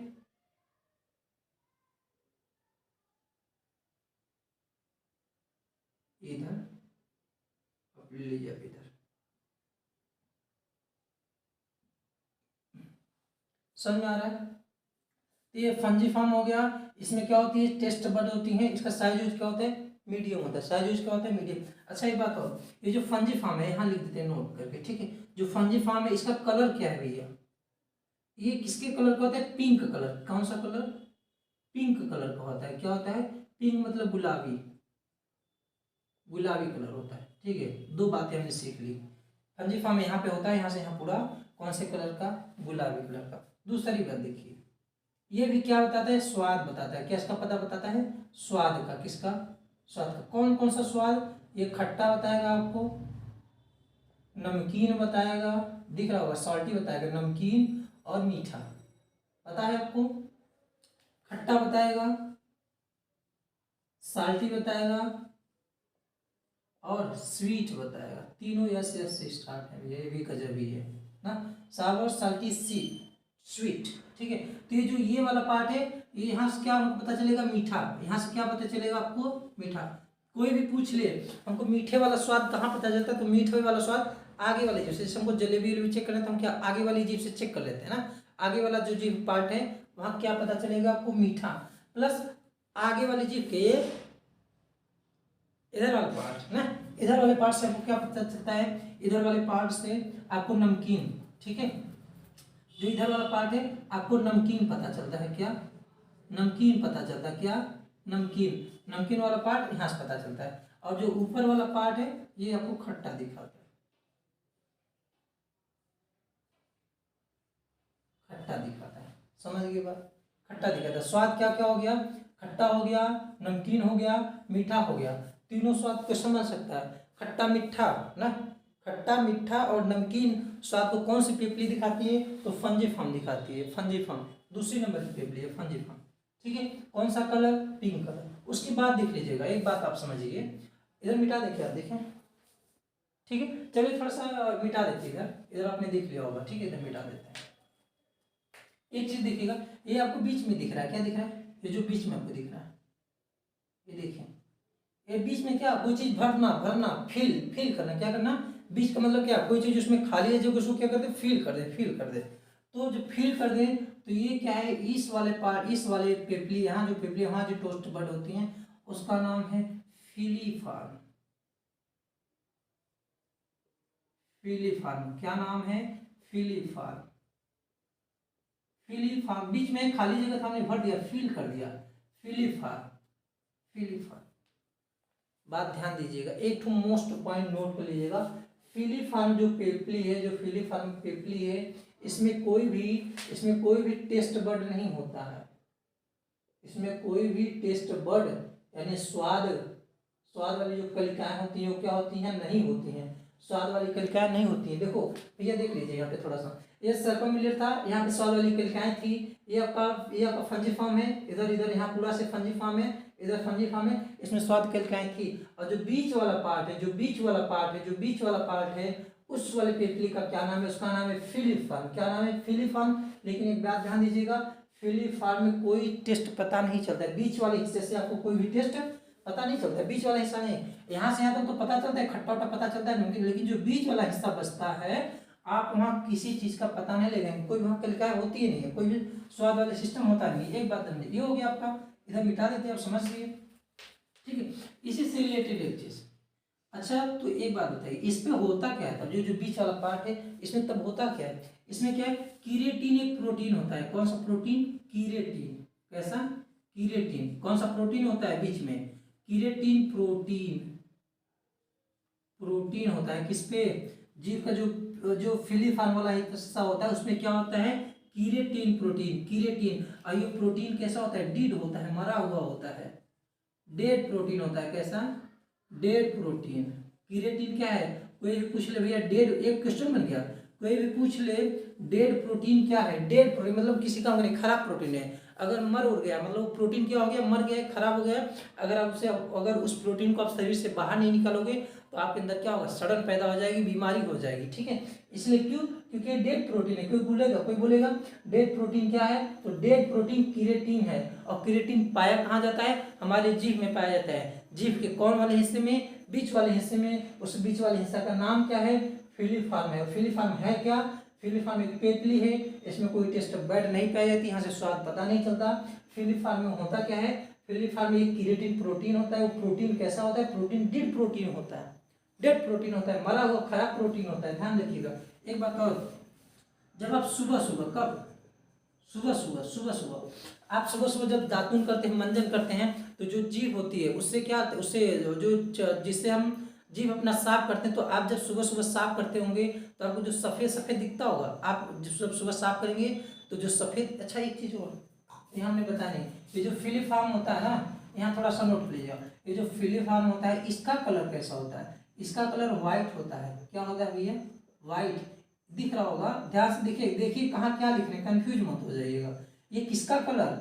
इधर अब ले लीजिए, आप इधर, समझ में आ रहा है। तो ये फंजिफॉर्म हो गया। इसमें क्या होती है, टेस्ट बर्ड होती है, इसका साइज यूज क्या होता है, मीडियम होता है, साइज यूज क्या होता है, मीडियम। अच्छा एक बात और, ये जो फंजिफॉर्म है यहाँ लिख देते हैं नोट करके, ठीक है। जो फंजिफॉर्म है इसका कलर क्या है भैया, ये किसके कलर का होता है, पिंक कलर। कौन सा कलर, पिंक कलर का होता है। क्या होता है, पिंक मतलब गुलाबी, गुलाबी कलर होता है, ठीक है। दो बातें हमने सीख ली। फंजिफॉर्म यहाँ पे होता है, यहाँ से यहाँ पूरा कौन से कलर का, गुलाबी कलर का। दूसरी बात देखिए, ये भी क्या बताता है, स्वाद बताता है। क्या इसका पता बताता है, स्वाद का। किसका, स्वाद का। कौन कौन सा स्वाद, ये खट्टा बताएगा आपको, नमकीन बताएगा, दिख रहा होगा सॉल्टी बताएगा, नमकीन और मीठा पता है आपको। खट्टा बताएगा, साल्टी बताएगा और स्वीट बताएगा। तीनों यस से स्टार्ट है, ये भी गजबी है ना। सावर, साल्टी, सी, स्वीट, ठीक है। तो ये जो ये वाला पार्ट है, ये यहाँ से क्या हमको पता चलेगा, मीठा। यहाँ से क्या पता चलेगा आपको, मीठा। कोई भी पूछ ले हमको मीठे वाला स्वाद कहाँ पता चलता है, तो मीठे वाला स्वाद आगे वाले जीभ से। जैसे हमको जलेबी वलेबी चेक करना है तो हम क्या आगे वाली जीभ से चेक कर लेते हैं ना। आगे वाला जो जीभ पार्ट है वहाँ क्या पता चलेगा आपको, मीठा। प्लस आगे वाली जीभ के इधर वाला पार्ट ना, इधर वाले पार्ट से आपको क्या पता चलता है, इधर वाले पार्ट से आपको नमकीन, ठीक है। जो इधर वाला पार्ट है आपको नमकीन पता चलता है। क्या, नमकीन पता चलता है। क्या, नमकीन। नमकीन वाला पार्ट यहाँ से पता चलता है। और जो ऊपर वाला पार्ट है ये आपको खट्टा दिखाता है, खट्टा दिखाता है। समझ गए बात, खट्टा दिखाता है। स्वाद क्या क्या हो गया, खट्टा हो गया, नमकीन हो गया, मीठा हो गया। तीनों स्वाद को समझ सकता है, खट्टा मीठा ना। खट्टा मीठा और नमकीन स्वाद को कौन सी पेपली दिखाती है, तो फंजिफॉर्म दिखाती है। फंजिफॉर्म दूसरी नंबर की पेपली है, फंजिफॉर्म, ठीक है। कौन सा कलर, पिंक कलर। उसके बाद देख लीजिएगा, एक बात आप समझिए, इधर मिटा देखिए, आप देखें, ठीक है। चलिए थोड़ा सा मिटा देते इधर, इधर आपने देख लिया होगा, ठीक है। इधर मिटा देते हैं। एक चीज देखिएगा, ये आपको बीच में दिख रहा है, क्या दिख रहा है, ये जो बीच में आपको दिख रहा है, ये देखिए, ये बीच में क्या, कोई चीज भरना, भरना, फिल करना। क्या करना, बीच का मतलब क्या, कोई चीज उसमें खाली है जो उसको क्या कर दे, फिल कर दे, फिल कर दे। तो जो फिल कर दे तो ये क्या है, इस वाले पार्ट, इस वाले पेपली, यहाँ जो पेपली, वहाँ जो टोस्ट बर्ड होती हैं उसका नाम है फिलीफॉर्म। फिलीफॉर्म, क्या नाम है, फिलीफॉर्म। फिलीफॉर्म, बीच में खाली जगह था हमने भर दिया, फिल कर दिया, फिलीफॉर्म, फिलीफॉर्म। बात ध्यान दीजिएगा, एक तो मोस्ट पॉइंट नोट कर लीजिएगा। फिलीफॉर्म जो पेपली है, जो फिलीफॉर्म पेपली है, इसमें कोई भी टेस्ट बर्ड नहीं होता है। इसमें कोई भी टेस्ट बर्ड यानी स्वाद वाली जो कलिकाएं होती हैं वो क्या होती हैं, नहीं होती हैं। स्वाद वाली कलिकाएं नहीं होती हैं। देखो भैया देख लीजिए यहाँ पे थोड़ा सा, ये सर्कममिलियर था, यहाँ पे स्वाद वाली कलिकाएं थी। ये आपका फंजिफॉर्म है, इधर यहाँ पूरा से फंजिफॉर्म है, इधर फंजिफॉर्म है, इसमें स्वाद कलिकाएं थी। और जो बीच वाला पार्ट है, जो बीच वाला पार्ट है उस वाले पेपली का क्या नाम है, उसका नाम है फिलीफॉर्म। क्या नाम है, फिलीफॉर्म। लेकिन एक बात ध्यान दीजिएगा, फिलीफॉर्म में कोई टेस्ट पता नहीं चलता है, बीच वाले हिस्से से आपको कोई भी टेस्ट पता नहीं चलता है। बीच वाला हिस्सा नहीं, यहाँ से यहाँ तक तो पता चलता है, खट्टा वट्टा पता चलता है, लेकिन जो बीच वाला हिस्सा बचता है आप वहाँ किसी चीज का पता नहीं लगेंगे, कोई वहाँ कलिकाएं होती ही नहीं है, कोई भी स्वाद वाला सिस्टम होता नहीं है। एक बात समझिए, ये हो गया आपका, इधर मिटा देते हैं, आप समझ लिए, ठीक है। इसी से रिलेटेड एक चीज, अच्छा तो एक बात बताइए, इस पे होता क्या है तब, जो बीच वाला पार्ट है इसमें तब होता क्या है, इसमें क्या है, कीरेटिन एक प्रोटीन होता है। कौन सा प्रोटीन, कीरेटिन। कैसा, कीरेटिन। कौन सा प्रोटीन होता है बीच में, कीरेटिन प्रोटीन होता है। किस पे, जीव का जो फिलीफॉर्म वाला हिस्सा होता है उसमें क्या होता है, कीरेटिन प्रोटीन। कीरेटिन, और ये प्रोटीन कैसा होता है, डीड होता है, मरा हुआ होता है, डेड प्रोटीन होता है। कैसा? Dead protein. केराटिन क्या है? कोई भी पूछ ले भैया डेड, एक क्वेश्चन बन गया, कोई भी पूछ ले डेड प्रोटीन क्या है? डेड प्रोटीन मतलब किसी काम का नहीं, खराब प्रोटीन है। अगर मर उड़ गया मतलब प्रोटीन क्या हो गया? मर गया, खराब हो गया। अगर आप उसे, अगर उस प्रोटीन को आप शरीर से बाहर नहीं निकालोगे तो आपके अंदर क्या होगा? सड़न पैदा हो जाएगी, बीमारी हो जाएगी। ठीक है, इसलिए क्यों? क्योंकि डेड प्रोटीन है। कोई बोलेगा डेड प्रोटीन क्या है? तो डेड प्रोटीन केराटिन है। और केराटिन पाया कहाँ जाता है? हमारे जीभ में पाया जाता है। जीभ के कौन वाले हिस्से में? बीच वाले हिस्से में। उस बीच वाले हिस्सा का नाम क्या है? फिलीफॉर्म है। फिलीफॉर्म है क्या? फिलीफॉर्म एक पेटली है, इसमें कोई टेस्ट बड नहीं पाई जाती, यहाँ से स्वाद पता नहीं चलता। फिलीफॉर्म में होता क्या है? फिलीफॉर्म में एक केराटिन प्रोटीन होता है। वो प्रोटीन कैसा होता है? प्रोटीन डेड प्रोटीन होता है। डेड प्रोटीन होता है, मरा हुआ खराब प्रोटीन होता है। ध्यान रखिएगा। एक बात और, जब आप सुबह सुबह, कब? सुबह आप सुबह सुबह जब दातुन करते हैं, मंजन करते हैं, तो जो जीभ होती है उससे क्या, उससे जो जिससे हम जीभ अपना साफ करते हैं, तो आप जब सुबह सुबह साफ करते होंगे तो आपको जो सफ़ेद सफ़ेद दिखता होगा। आप जब सुबह साफ करेंगे तो जो सफ़ेद, अच्छा एक चीज़ और यहाँ हमने बताया नहीं, ये जो फिलीफॉर्म होता है ना, यहाँ थोड़ा सा नोट लीजिएगा। ये जो फिलीफॉर्म होता है इसका कलर कैसा होता है? इसका कलर वाइट होता है। क्या होता है भैया? वाइट। दिख रहा होगा, ध्यान से देखिए, देखिए कहाँ क्या लिख रहे हैं, कंफ्यूज मत हो जाइएगा। ये किसका कलर?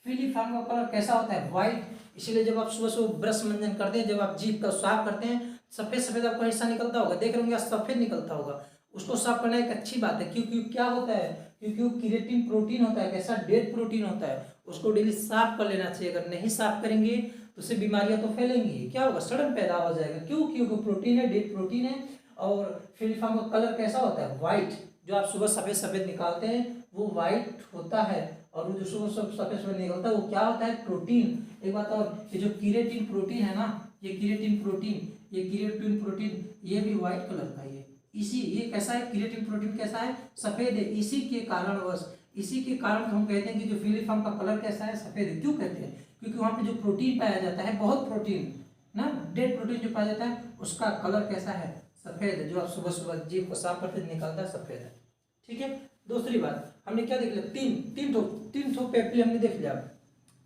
फिलीफॉर्म का कलर कैसा होता है? वाइट। इसीलिए जब आप सुबह सुबह ब्रश मंजन करते हैं, जब आप जीभ का साफ करते हैं, सफेद सफेद आपको हिस्सा निकलता होगा, देख रहे होंगे सफेद निकलता होगा। उसको साफ करना एक अच्छी बात है, क्योंकि क्या होता है? क्योंकि वो केराटिन प्रोटीन होता है। कैसा? डेड प्रोटीन होता है। उसको डेली साफ कर लेना चाहिए। अगर नहीं साफ करेंगे तो उससे बीमारियां तो फैलेंगी। क्या होगा? सड़न पैदा हो जाएगा। क्यों? क्योंकि प्रोटीन है, डेड प्रोटीन है। और फिलीफॉर्म का कलर कैसा होता है? वाइट। जो आप सुबह सफेद सफेद निकालते हैं वो वाइट होता है। और वो जो सुबह सफेद सफेद निकलता है वो क्या होता है? प्रोटीन। एक बात और, ये जो केराटिन प्रोटीन है ना, ये केराटिन प्रोटीन ये भी व्हाइट कलर का ही है। इसी, ये कैसा है? केराटिन प्रोटीन कैसा है? सफेद है। इसी के कारण हम कहते हैं कि जो फिलीफॉर्म का कलर कैसा है? सफेद है। क्यों कहते हैं? क्योंकि वहाँ पे जो प्रोटीन पाया जाता है, बहुत प्रोटीन ना, डेड प्रोटीन जो पाया जाता है उसका कलर कैसा है? सफेद है। जो आप सुबह सुबह जीभ को साफ करते निकलता है, सफेद है। ठीक है। दूसरी बात हमने क्या देख लिया? तीन ठो पेप्ली हमने देख लिया।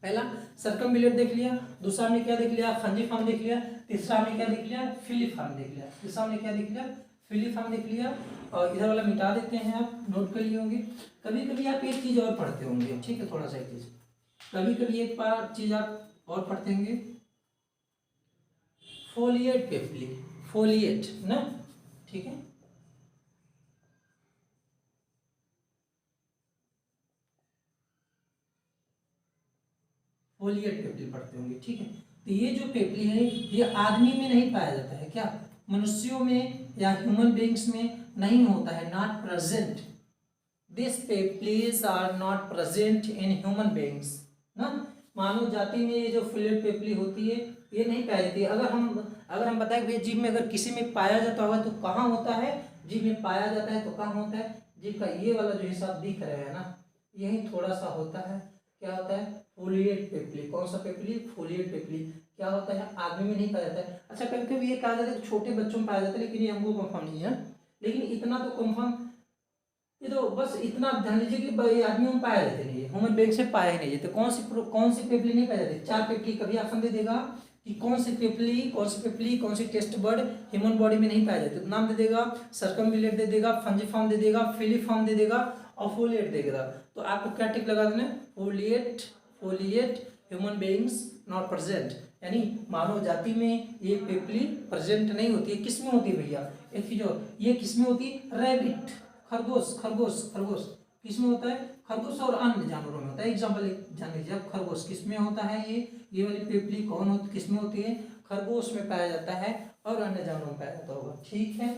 पहला सर्कमबिलेट देख लिया, दूसरा हमने क्या देख लिया? फंजीफॉर्म देख लिया, तीसरा हमने क्या देख लिया? फिलीफॉर्म देख लिया। तीसरा हमने क्या देख लिया? फिलीफॉर्म देख लिया। और इधर वाला मिटा देते हैं, आप नोट कर लिए होंगे। कभी कभी आप एक चीज़ और पढ़ते होंगे, ठीक है, थोड़ा सा एक चीज़, कभी कभी एक बार चीज़ आप और पढ़ते होंगे, फोलिएट पेप्ली, फोलिएट ना, ठीक है। फोलिएट पेप्ली पढ़ते होंगे, ठीक है। तो ये जो पेप्ली है ये आदमी में नहीं पाया जाता है। क्या? मनुष्यों में या ह्यूमन बीइंग्स में नहीं होता है, not present. This papillae are not present in human beings ना। मानव जाति में ये जो फोलिएट पेप्ली होती है ये नहीं पाई जाती है। अगर हम बताएं कि जीभ में अगर किसी में पाया जाता होगा तो कहाँ होता है? जीभ में पाया जाता है तो कहाँ होता है? जीभ का ये वाला जो हिस्सा दिख रहा है ना, यही थोड़ा सा होता है। क्या होता है? फोलिएट पेप्ली। कौन सा पेप्ली? फोलिएट पेप्ली। क्या होता है? आदमी में नहीं पाया जाता है। अच्छा, कभी कभी ये कहा जाता है कि छोटे बच्चों में पाया जाता है, लेकिन ये हमको कंफर्म नहीं है। लेकिन इतना तो कंफर्म, ये तो बस इतना ध्यान लीजिए कि आदमियों में पाया जाते नहीं है, ह्यूमन बीइंग से पाया ही नहीं जाते। कौन सी पेप्ली नहीं पाया जाती? 4 पेप्ली। कभी ऑप्शन दे देगा कि कौन सी पेप्ली कौन सी टेस्ट बर्ड ह्यूमन बॉडी में नहीं पाया जाते, तो नाम दे देगा, सर्कमबिलेट दे देगा, फंजीफॉर्म दे देगा, फिलीफॉर्म दे देगा और फोलिएट दे देगा। तो आपको क्या टिक लगा देना? Folate human beings not present, यानी मानव जाति में ये पेप्ली प्रेजेंट नहीं होती है। किस में होती है भैया? एक चीज और, ये किस में होती है? रैबिट, खरगोश किस में होता है? खरगोश और अन्य जानवरों में होता है। एग्जाम्पल जान लीजिए आप, खरगोश किस में होता है? ये वाली पेप्ली किस में होती है? खरगोश में पाया जाता है और अन्य जानवरों में पाया जाता होगा। ठीक है,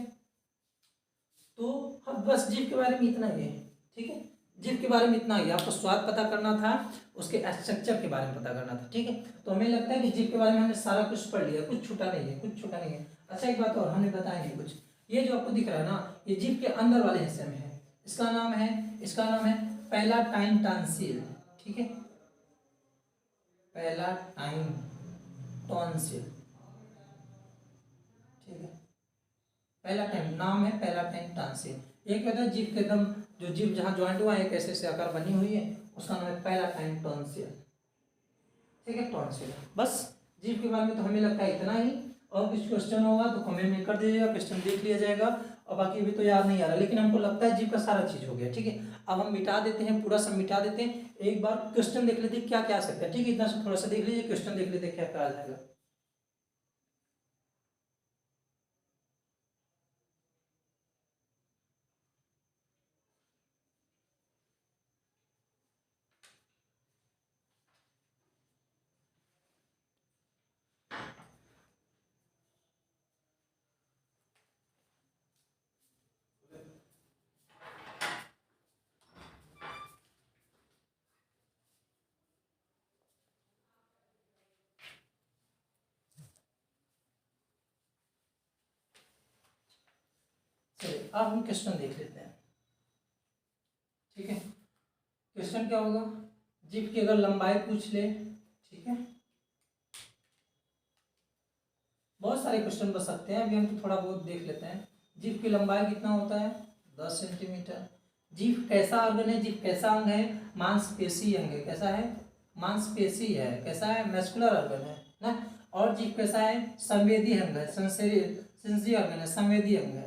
तो हम बस जीव के बारे में इतना ही है। ठीक है, जीव के बारे में इतना ही, आपको स्वाद पता करना था, उसके स्ट्रक्चर के बारे में पता करना था। ठीक है, तो हमें लगता है कि जीव के बारे में हमने सारा कुछ पढ़ लिया, कुछ छूटा नहीं है। अच्छा, एक बात और हमने बताया नहीं कुछ, ये जो आपको दिख रहा है ना, ये जीभ के अंदर वाले हिस्से में है। इसका नाम है पैलाटाइन टॉन्सिल। ठीक है, पैलाटाइन टॉन्सिल। ठीक है, पैलाटाइन नाम है, पैलाटाइन टॉन्सिल। ये क्या होता है? जीभ के एकदम, जो जीभ जहाँ ज्वाइंट हुआ है, एक ऐसे आकार बनी हुई है, उसका नाम है पैलाटाइन टॉन्सिल। ठीक है, टॉन्सिल। बस जीभ के बारे में तो हमें लगता है इतना ही, और कुछ क्वेश्चन होगा तो कमेंट में कर दीजिएगा, क्वेश्चन देख लिया जाएगा। और बाकी अभी तो याद नहीं आ रहा, लेकिन हमको लगता है जीभ का सारा चीज हो गया। ठीक है, अब हम मिटा देते हैं, पूरा सब मिटा देते हैं, एक बार क्वेश्चन देख लेते हैं क्या क्या आ सकता है। ठीक है, इतना सा थोड़ा सा देख लीजिए, क्वेश्चन देख लेते हैं क्या क्या आ जाएगा। चलिए अब हम क्वेश्चन देख लेते हैं। ठीक है, क्वेश्चन क्या होगा, जीभ की अगर लंबाई पूछ ले। ठीक है, बहुत सारे क्वेश्चन बन सकते हैं, अभी हम तो थोड़ा बहुत देख लेते हैं। जीभ की लंबाई कितना होता है, 10 सेंटीमीटर। जीभ कैसा ऑर्गन है, जीभ कैसा अंग है, मांसपेशी अंग है। कैसा है, मांसपेशी है। कैसा है, मैस्कुलर ऑर्गन है ना। और जीभ कैसा है, संवेदी अंग है, सेंसरी ऑर्गन है, संवेदी अंग है।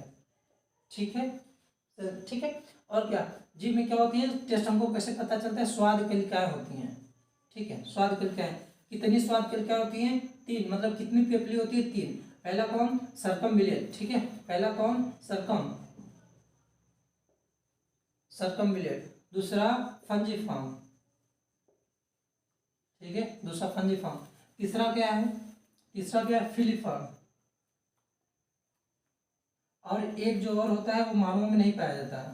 ठीक है, ठीक है। और क्या, जीभ में क्या होती है, टेस्ट हमको कैसे पता चलता है, स्वाद कलिकाएं होती हैं। ठीक है, स्वाद कलिकाएं, कितनी स्वाद कलिकाएं होती हैं, 3। मतलब कितनी पेपली होती है, 3। पहला कौन, सर्कमविलियट। ठीक है, पहला कौन, सर्कमविलियट। दूसरा फंजिफॉर्म। ठीक है, दूसरा फंजिफॉर्म। तीसरा क्या है, तीसरा क्या है, फिलिफॉर्म। और एक जो और होता है वो मानवों में नहीं पाया जाता है।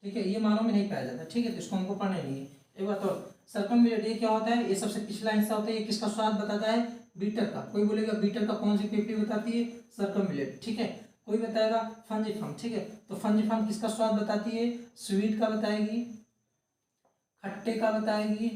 ठीक है, ये मानव में नहीं पाया जाता। ठीक है, तो इसको हमको पढ़ना नहीं है। एक बात और, सर्कमविलियट ये क्या होता है, ये सबसे पिछला हिस्सा होता है। ये किसका स्वाद बताता है, बीटर का। कोई बोलेगा बीटर का कौन सी पेपली बताती है, सर्कमविलियट। ठीक है, कोई बताएगा फंजिफॉर्म। ठीक है, तो फंजिफॉर्म किसका स्वाद बताती है, स्वीट का बताएगी, खट्टे का बताएगी,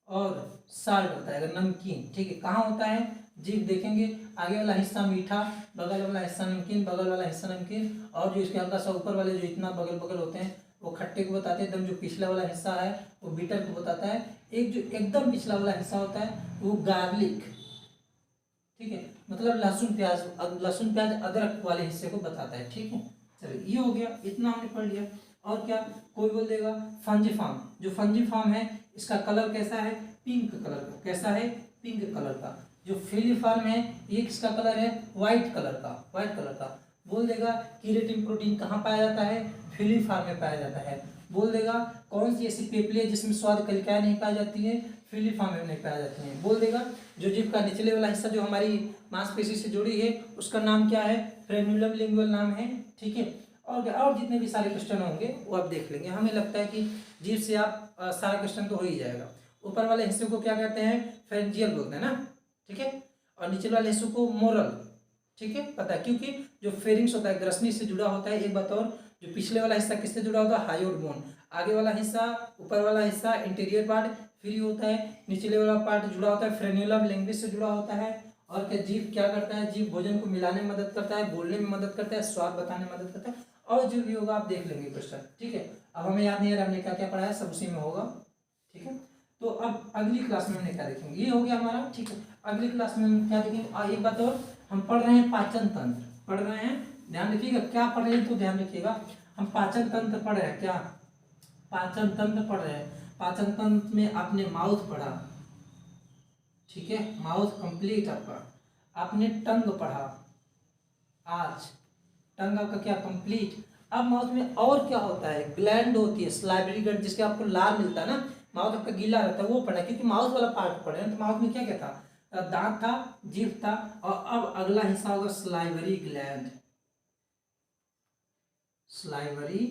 और साल्ट बताएगा, नमकीन। ठीक है, कहाँ होता है, जीभ देखेंगे, आगे वाला हिस्सा मीठा, बगल वाला हिस्सा नमकीन, बगल वाला हिस्सा नमकीन, और जो इसके हल्का सा ऊपर वाले जो इतना बगल बगल होते हैं वो खट्टे को बताते हैं। एकदम जो पिछला वाला हिस्सा है वो बीटर को बताता है। एक जो एकदम पिछला वाला हिस्सा होता है वो गार्लिक। ठीक है, मतलब लहसुन प्याज, लहसुन प्याज अदरक वाले हिस्से को बताता है। ठीक है, चलिए ये हो गया, इतना हमने पढ़ लिया। और क्या, कोई बोल देगा फंजिफॉर्म। जो फंजिफॉर्म है इसका कलर कैसा है, पिंक कलर का। कैसा है, पिंक कलर का। जो फिलिफॉर्म है ये किसका कलर है, व्हाइट कलर का, व्हाइट कलर का। बोल देगा कीरेटिन प्रोटीन कहाँ पाया जाता है, फिलिफॉर्म में पाया जाता है। बोल देगा कौन सी ऐसी पेपली है जिसमें स्वाद कलिकाएं नहीं पाई जाती है, फिलिफॉर्म में नहीं पाई जाती है। बोल देगा जो जीभ का निचले वाला हिस्सा जो हमारी मांसपेशी से जुड़ी है उसका नाम क्या है, फ्रेन्युलम लिंगुअल नाम है। ठीक है, और जितने भी सारे क्वेश्चन होंगे वो आप देख लेंगे। हमें लगता है कि जीभ से आप सारा क्वेश्चन तो हो ही जाएगा। ऊपर वाले हिस्से को क्या कहते हैं, फेरेंजियल बोलते हैं ना। ठीक है, और नीचे वाले हिस्से को मोरल। ठीक है, पता है, क्योंकि जो फेरिंग्स होता है ग्रसनी से जुड़ा होता है। एक बात और, जो पिछले वाला हिस्सा किससे जुड़ा होता है, हायोड बोन। आगे वाला हिस्सा, ऊपर वाला हिस्सा इंटीरियर पार्ट फ्री होता है, निचले वाला पार्ट जुड़ा होता है फ्रेन्युलम लिंग्विस से जुड़ा होता है। और क्या, जीभ क्या करता है, जीभ भोजन को मिलाने में मदद करता है, बोलने में मदद करता है, स्वाद बताने में मदद करता है। और जो भी होगा आप देख लेंगे क्वेश्चन। ठीक है, अब हमें याद नहीं आ रहा हमने क्या क्या पढ़ा है, सब उसी में होगा। ठीक है, तो अब अगली क्लास में हमने क्या देखेंगे, ये हो गया हमारा। ठीक है, अगली क्लास में हम क्या देखेंगे, एक बात और, हम पढ़ रहे हैं पाचन तंत्र, पढ़ रहे हैं, ध्यान रखिएगा क्या पढ़ रहे हैं, तो ध्यान रखिएगा हम पाचन तंत्र पढ़ रहे हैं। क्या, पाचन तंत्र पढ़ रहे हैं। पाचन तंत्र में आपने माउथ पढ़ा। ठीक है, माउथ कंप्लीट आपका। आपने टंग पढ़ा आज, टंग आपका क्या कंप्लीट। अब माउथ में और क्या होता है, ग्लैंड होती है, सलाइवरी ग्लैंड, जिसके आपको लार मिलता है ना, माउथ आपका गीला रहता है, वो पढ़ा। क्योंकि माउथ वाला पार्ट पढ़े हैं, तो माउथ में क्या क्या था, दांत था, जीभ था, और अब अगला हिस्सा होगा सलाइवरी ग्लैंड। सलाइवरी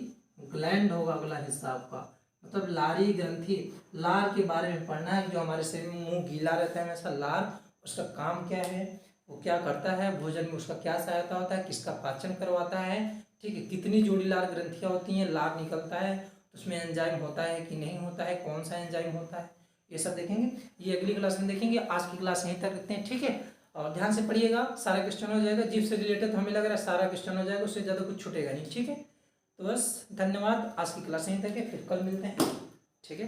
ग्लैंड होगा अगला हिस्सा आपका, मतलब लारी ग्रंथि। लार के बारे में पढ़ना है, जो हमारे शरीर में मुंह गीला रहता है हमेशा, लार उसका काम क्या है, वो क्या करता है, भोजन में उसका क्या सहायता होता है, किसका पाचन करवाता है। ठीक है, कितनी जोड़ी लार ग्रंथियाँ होती हैं, लार निकलता है, उसमें एंजाइम होता है कि नहीं होता है, कौन सा एंजाइम होता है, ये सब देखेंगे। ये अगली क्लास में देखेंगे। आज की क्लास यहीं तक रखते हैं। ठीक है, और ध्यान से पढ़िएगा, सारा क्वेश्चन हो जाएगा। जीभ से रिलेटेड तो हमें लग रहा है सारा क्वेश्चन हो जाएगा, उससे ज़्यादा कुछ छूटेगा नहीं। ठीक है, तो बस धन्यवाद, आज की क्लास यहीं तक है, फिर कल मिलते हैं। ठीक है।